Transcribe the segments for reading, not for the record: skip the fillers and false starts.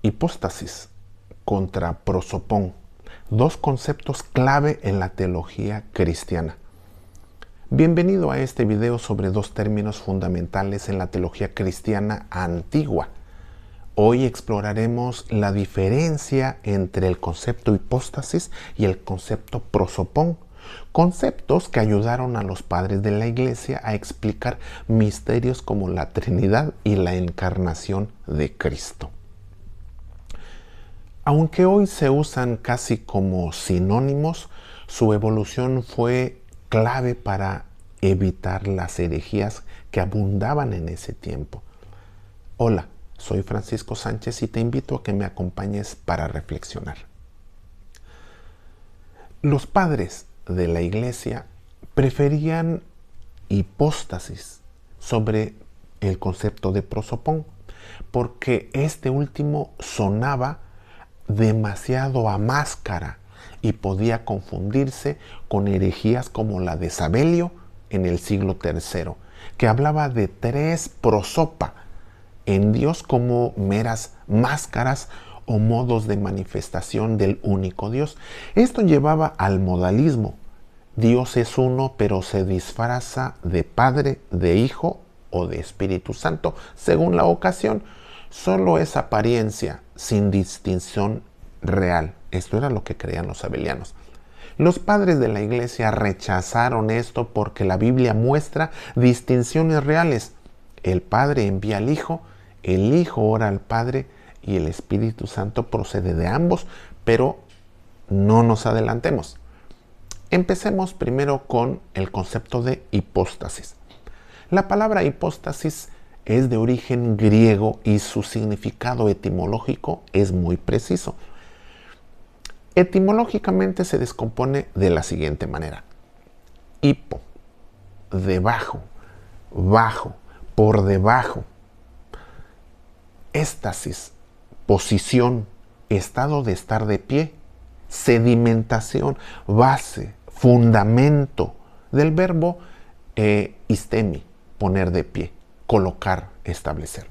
Hipóstasis contra prosopón, dos conceptos clave en la teología cristiana. Bienvenido a este video sobre dos términos fundamentales en la teología cristiana antigua. Hoy exploraremos la diferencia entre el concepto hipóstasis y el concepto prosopón, conceptos que ayudaron a los padres de la Iglesia a explicar misterios como la Trinidad y la encarnación de Cristo. Aunque hoy se usan casi como sinónimos, su evolución fue clave para evitar las herejías que abundaban en ese tiempo. Hola, soy Francisco Sánchez y te invito a que me acompañes para reflexionar. Los padres de la Iglesia preferían hipóstasis sobre el concepto de prosopón, porque este último sonaba demasiado a máscara y podía confundirse con herejías como la de Sabelio en el siglo III, que hablaba de tres prosopa en Dios como meras máscaras o modos de manifestación del único Dios. Esto llevaba al modalismo. Dios es uno, pero se disfraza de Padre, de Hijo o de Espíritu Santo, según la ocasión. Solo es apariencia, sin distinción real. Esto era lo que creían los sabelianos. Los padres de la Iglesia rechazaron esto porque la Biblia muestra distinciones reales. El Padre envía al Hijo, el Hijo ora al Padre y el Espíritu Santo procede de ambos, pero no nos adelantemos. Empecemos primero con el concepto de hipóstasis. La palabra hipóstasis es de origen griego y su significado etimológico es muy preciso. Etimológicamente se descompone de la siguiente manera. Hipo, debajo, bajo, por debajo. Éstasis, posición, estado de estar de pie. Sedimentación, base, fundamento, del verbo istemi, poner de pie, colocar, establecer.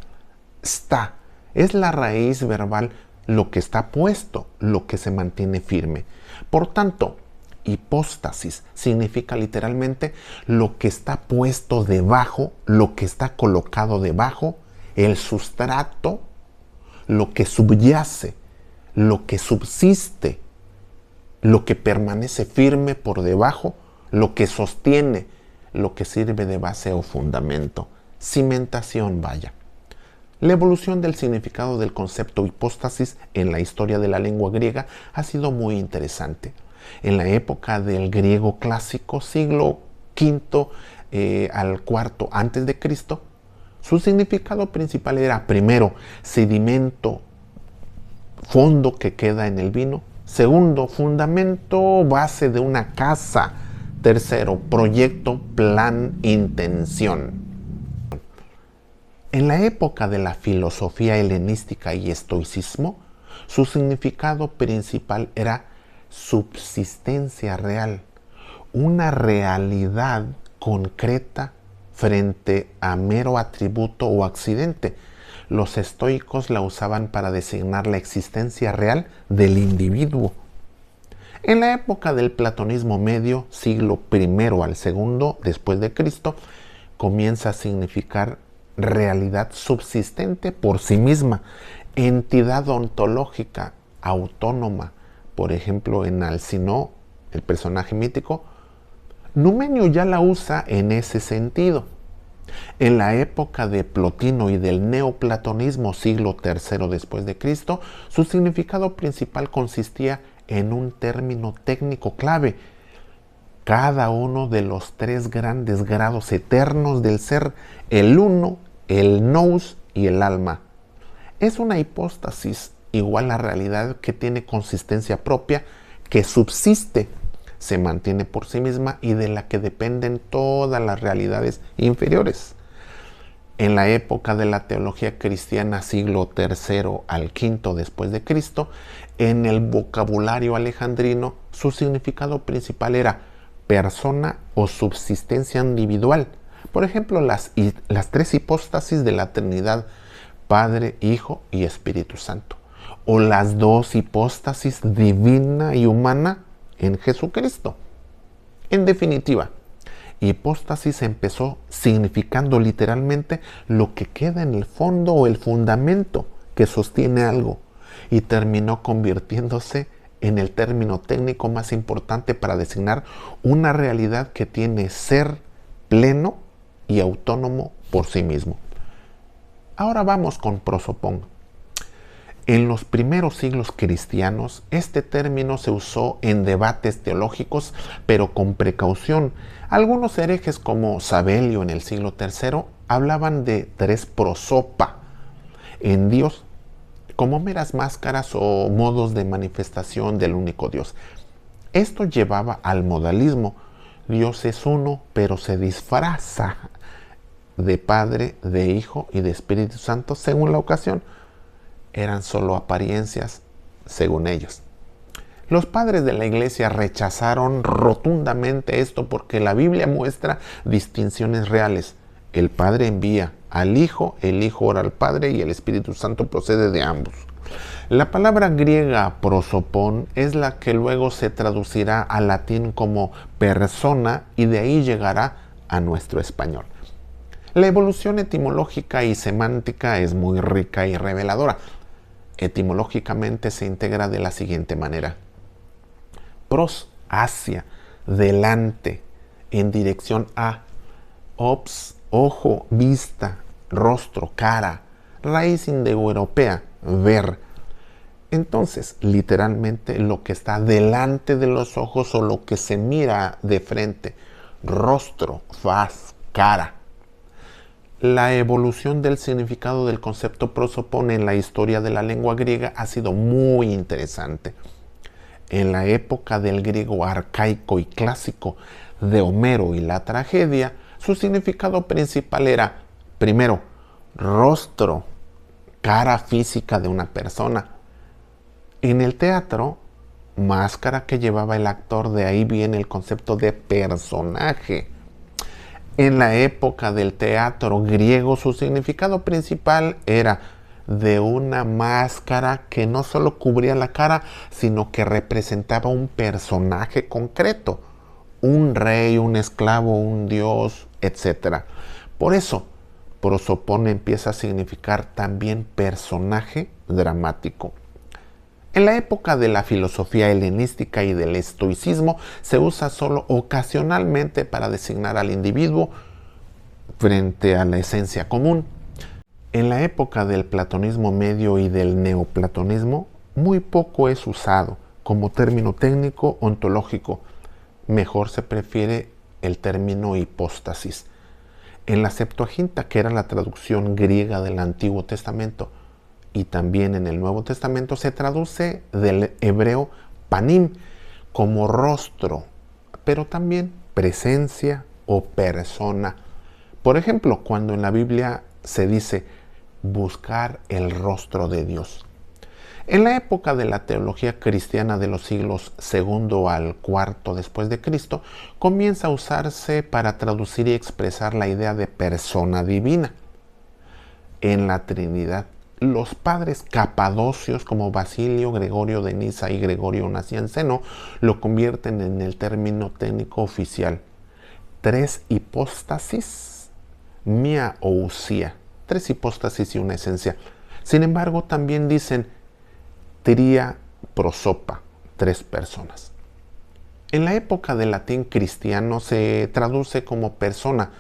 Sta, es la raíz verbal lo que está puesto, lo que se mantiene firme. Por tanto, hipóstasis significa literalmente lo que está puesto debajo, lo que está colocado debajo, el sustrato, lo que subyace, lo que subsiste, lo que permanece firme por debajo, lo que sostiene, lo que sirve de base o fundamento. Cimentación, vaya. La evolución del significado del concepto hipóstasis en la historia de la lengua griega ha sido muy interesante. En la época del griego clásico, siglo V al IV antes de Cristo, su significado principal era, primero, sedimento, fondo que queda en el vino. Segundo, fundamento, base de una casa. Tercero, proyecto, plan, intención. En la época de la filosofía helenística y estoicismo, su significado principal era subsistencia real, una realidad concreta frente a mero atributo o accidente. Los estoicos la usaban para designar la existencia real del individuo. En la época del platonismo medio, siglo I al II después de Cristo, comienza a significar realidad subsistente por sí misma, entidad ontológica, autónoma. Por ejemplo, en Alcinoo, el personaje mítico, Numenio ya la usa en ese sentido. En la época de Plotino y del neoplatonismo, siglo III después de Cristo, su significado principal consistía en un término técnico clave: cada uno de los tres grandes grados eternos del ser, el uno, el nous y el alma. Es una hipóstasis igual a realidad que tiene consistencia propia, que subsiste, se mantiene por sí misma y de la que dependen todas las realidades inferiores. En la época de la teología cristiana, siglo III al V después de Cristo, en el vocabulario alejandrino, su significado principal era persona o subsistencia individual. Por ejemplo, las tres hipóstasis de la Trinidad, Padre, Hijo y Espíritu Santo. o las dos hipóstasis divina y humana en Jesucristo. En definitiva, hipóstasis empezó significando literalmente lo que queda en el fondo o el fundamento que sostiene algo, y terminó convirtiéndose en el término técnico más importante para designar una realidad que tiene ser pleno y autónomo por sí mismo. Ahora vamos con prosopón. En los primeros siglos cristianos, este término se usó en debates teológicos, pero con precaución. Algunos herejes como Sabelio en el siglo III hablaban de tres prosopa en Dios, como meras máscaras o modos de manifestación del único Dios. Esto llevaba al modalismo. Dios es uno, pero se disfraza de Padre, de Hijo y de Espíritu Santo según la ocasión. Eran solo apariencias, según ellos. Los padres de la iglesia rechazaron rotundamente esto porque la Biblia muestra distinciones reales. El Padre envía al Hijo, el Hijo ora al Padre y el Espíritu Santo procede de ambos. La palabra griega prosopón es la que luego se traducirá al latín como persona y de ahí llegará a nuestro español. La evolución etimológica y semántica es muy rica y reveladora. Etimológicamente se integra de la siguiente manera: pros, hacia, delante, en dirección a; ops, ojo, vista, rostro, cara; raíz indoeuropea, ver. Entonces, literalmente, lo que está delante de los ojos o lo que se mira de frente: rostro, faz, cara. La evolución del significado del concepto prosopón en la historia de la lengua griega ha sido muy interesante. En la época del griego arcaico y clásico, de Homero y la tragedia, su significado principal era, primero, rostro, cara física de una persona. En el teatro, máscara que llevaba el actor, de ahí viene el concepto de personaje. En la época del teatro griego, su significado principal era de una máscara que no solo cubría la cara, sino que representaba un personaje concreto: un rey, un esclavo, un dios, etc. Por eso, prosopón empieza a significar también personaje dramático. En la época de la filosofía helenística y del estoicismo se usa solo ocasionalmente para designar al individuo frente a la esencia común. En la época del platonismo medio y del neoplatonismo, muy poco es usado como término técnico ontológico. Mejor se prefiere el término hipóstasis. En la Septuaginta, que era la traducción griega del Antiguo Testamento, y también en el Nuevo Testamento, se traduce del hebreo panim como rostro, pero también presencia o persona. Por ejemplo, cuando en la Biblia se dice buscar el rostro de Dios. En la época de la teología cristiana de los siglos II al IV después de Cristo, comienza a usarse para traducir y expresar la idea de persona divina. En la Trinidad, los padres capadocios como Basilio, Gregorio de Niza y Gregorio Nacianceno lo convierten en el término técnico oficial: tres hipóstasis, mia ousia, tres hipóstasis y una esencia. Sin embargo, también dicen tria prosopa, tres personas. En la época del latín cristiano se traduce como persona.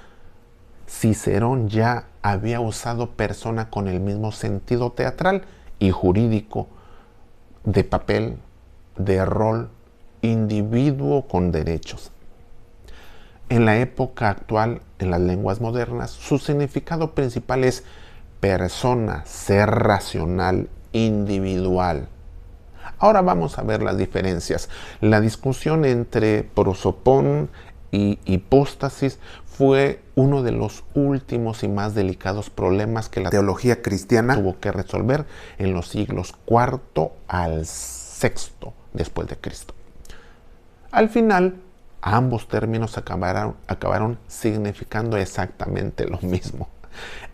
Cicerón ya había usado persona con el mismo sentido teatral y jurídico, de papel, de rol, individuo con derechos. En la época actual, en las lenguas modernas, su significado principal es persona, ser racional, individual. Ahora vamos a ver las diferencias. La discusión entre prosopón y hipóstasis fue uno de los últimos y más delicados problemas que la teología cristiana tuvo que resolver en los siglos IV al VI después de Cristo. Al final, ambos términos acabaron significando exactamente lo mismo.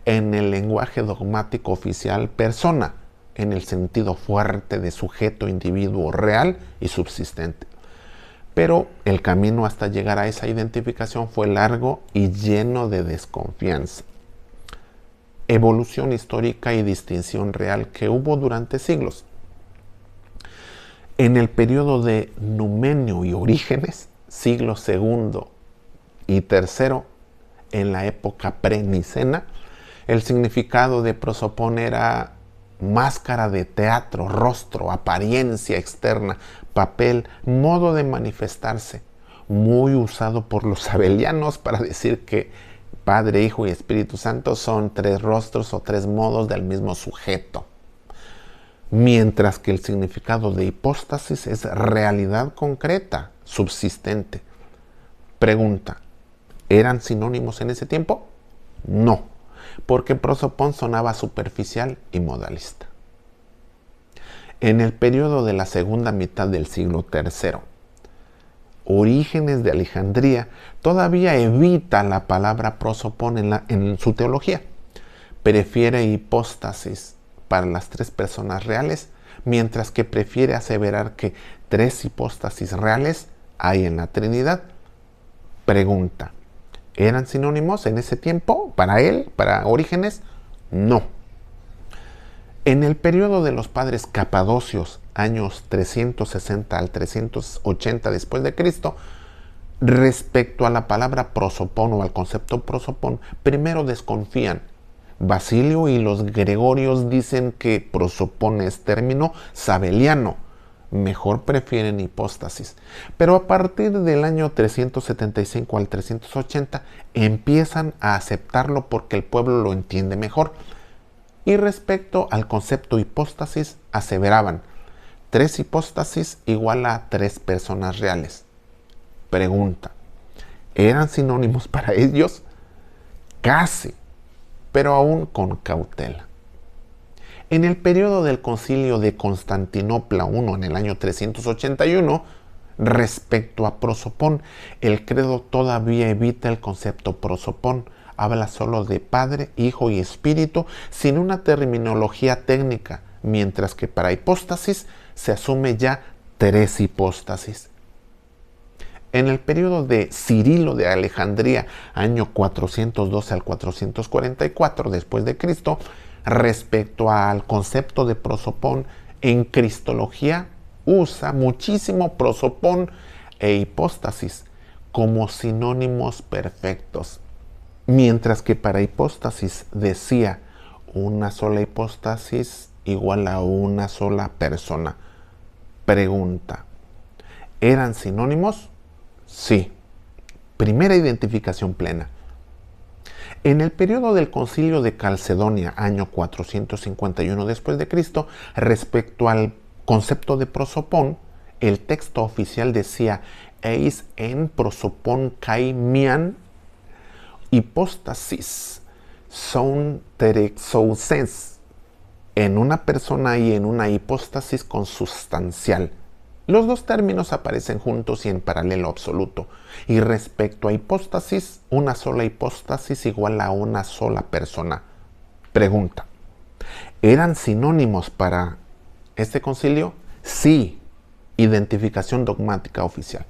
En el lenguaje dogmático oficial, persona en el sentido fuerte de sujeto, individuo real y subsistente. Pero el camino hasta llegar a esa identificación fue largo y lleno de desconfianza. Evolución histórica y distinción real que hubo durante siglos. En el periodo de Numenio y Orígenes, siglo II y III, en la época prenicena, el significado de prosopón era máscara de teatro, rostro, apariencia externa, papel, modo de manifestarse, muy usado por los sabelianos para decir que Padre, Hijo y Espíritu Santo son tres rostros o tres modos del mismo sujeto. Mientras que el significado de hipóstasis es realidad concreta, subsistente. Pregunta, ¿eran sinónimos en ese tiempo? No, porque prosopón sonaba superficial y modalista. En el periodo de la segunda mitad del siglo III, Orígenes de Alejandría todavía evita la palabra prosopón en su teología. Prefiere hipóstasis para las tres personas reales, mientras que prefiere aseverar que tres hipóstasis reales hay en la Trinidad. Pregunta, ¿eran sinónimos en ese tiempo para él, para Orígenes? No. En el periodo de los padres capadocios, años 360 al 380 después de Cristo, respecto a la palabra prosopón o al concepto prosopón, primero desconfían. Basilio y los Gregorios dicen que prosopón es término sabeliano, mejor prefieren hipóstasis. Pero a partir del año 375 al 380 empiezan a aceptarlo porque el pueblo lo entiende mejor. Y respecto al concepto hipóstasis, aseveraban, tres hipóstasis igual a tres personas reales. Pregunta, ¿eran sinónimos para ellos? Casi, pero aún con cautela. En el periodo del concilio de Constantinopla I, en el año 381, respecto a prosopón, el credo todavía evita el concepto prosopón, habla solo de Padre, Hijo y Espíritu, sin una terminología técnica, mientras que para hipóstasis se asume ya tres hipóstasis. En el periodo de Cirilo de Alejandría, año 412 al 444 después de Cristo, respecto al concepto de prosopón, en cristología usa muchísimo prosopón e hipóstasis como sinónimos perfectos, mientras que para hipóstasis decía una sola hipóstasis igual a una sola persona. Pregunta, ¿eran sinónimos? Sí. Primera identificación plena. En el periodo del Concilio de Calcedonia, año 451 después de Cristo, respecto al concepto de prosopón, el texto oficial decía eis en prosopón kai mian hipóstasis son terexouses, en una persona y en una hipóstasis consustancial. Los dos términos aparecen juntos y en paralelo absoluto. Y respecto a hipóstasis, una sola hipóstasis igual a una sola persona. Pregunta, ¿eran sinónimos para este concilio? Sí, identificación dogmática oficial.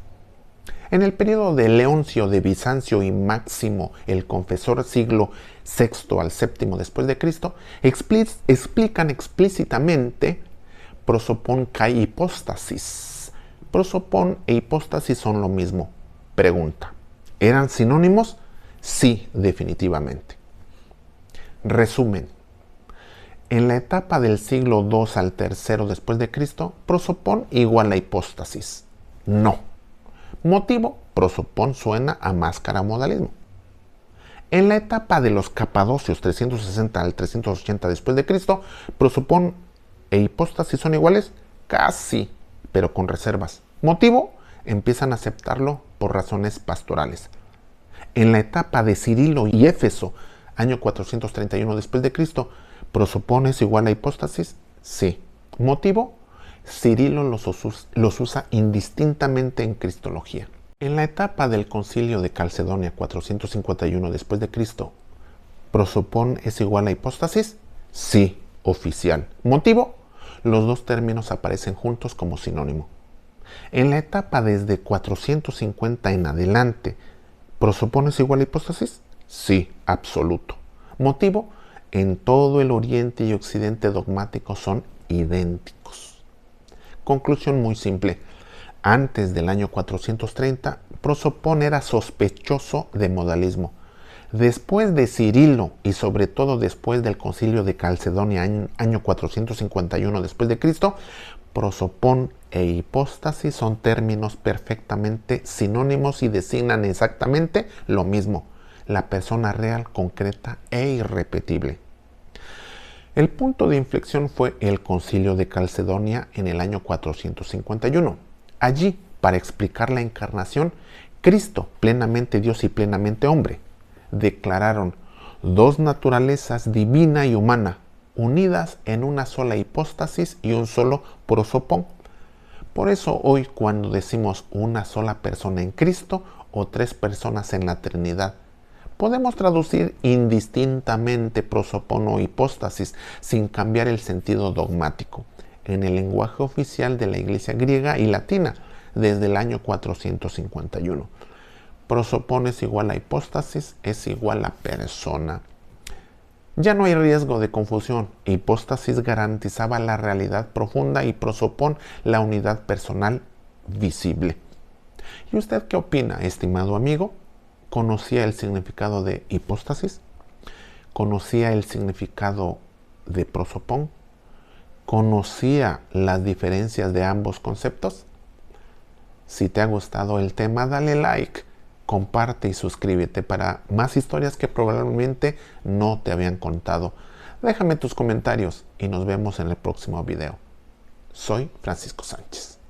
En el periodo de Leoncio de Bizancio y Máximo el Confesor, siglo VI al VII después de Cristo, explican explícitamente prosopón kai hipóstasis. Prosopón e hipóstasis son lo mismo. Pregunta, ¿eran sinónimos? Sí, definitivamente. Resumen. En la etapa del siglo II al III después de Cristo, prosopón igual a hipóstasis. No. Motivo, prosopón suena a máscara modalismo. En la etapa de los capadocios 360 al 380 después de Cristo, prosopón e hipóstasis son iguales, casi, pero con reservas. Motivo, empiezan a aceptarlo por razones pastorales. En la etapa de Cirilo y Éfeso, año 431 después de Cristo, prosopón es igual a hipóstasis, sí. Motivo, Cirilo los usa indistintamente en cristología. En la etapa del Concilio de Calcedonia 451 después de Cristo, ¿prosopón es igual a hipóstasis? Sí. oficial. ¿Motivo? Los dos términos aparecen juntos como sinónimo. En la etapa desde 450 en adelante, ¿prosopón es igual a hipóstasis? Sí, absoluto. ¿Motivo? En todo el Oriente y Occidente dogmático son idénticos. Conclusión muy simple. Antes del año 430, prosopón era sospechoso de modalismo. Después de Cirilo y sobre todo después del concilio de Calcedonia, año 451 después de Cristo, prosopón e hipóstasis son términos perfectamente sinónimos y designan exactamente lo mismo, la persona real, concreta e irrepetible. El punto de inflexión fue el concilio de Calcedonia en el año 451. Allí, para explicar la encarnación, Cristo, plenamente Dios y plenamente hombre, declararon dos naturalezas divina y humana, unidas en una sola hipóstasis y un solo prosopón. Por eso hoy cuando decimos una sola persona en Cristo o tres personas en la Trinidad, podemos traducir indistintamente prosopón o hipóstasis sin cambiar el sentido dogmático en el lenguaje oficial de la Iglesia griega y latina desde el año 451. Prosopón es igual a hipóstasis, es igual a persona. Ya no hay riesgo de confusión. Hipóstasis garantizaba la realidad profunda y prosopón la unidad personal visible. ¿Y usted qué opina, estimado amigo? ¿Conocía el significado de hipóstasis? ¿Conocía el significado de prosopón? ¿Conocía las diferencias de ambos conceptos? Si te ha gustado el tema, dale like, comparte y suscríbete para más historias que probablemente no te habían contado. Déjame tus comentarios y nos vemos en el próximo video. Soy Francisco Sánchez.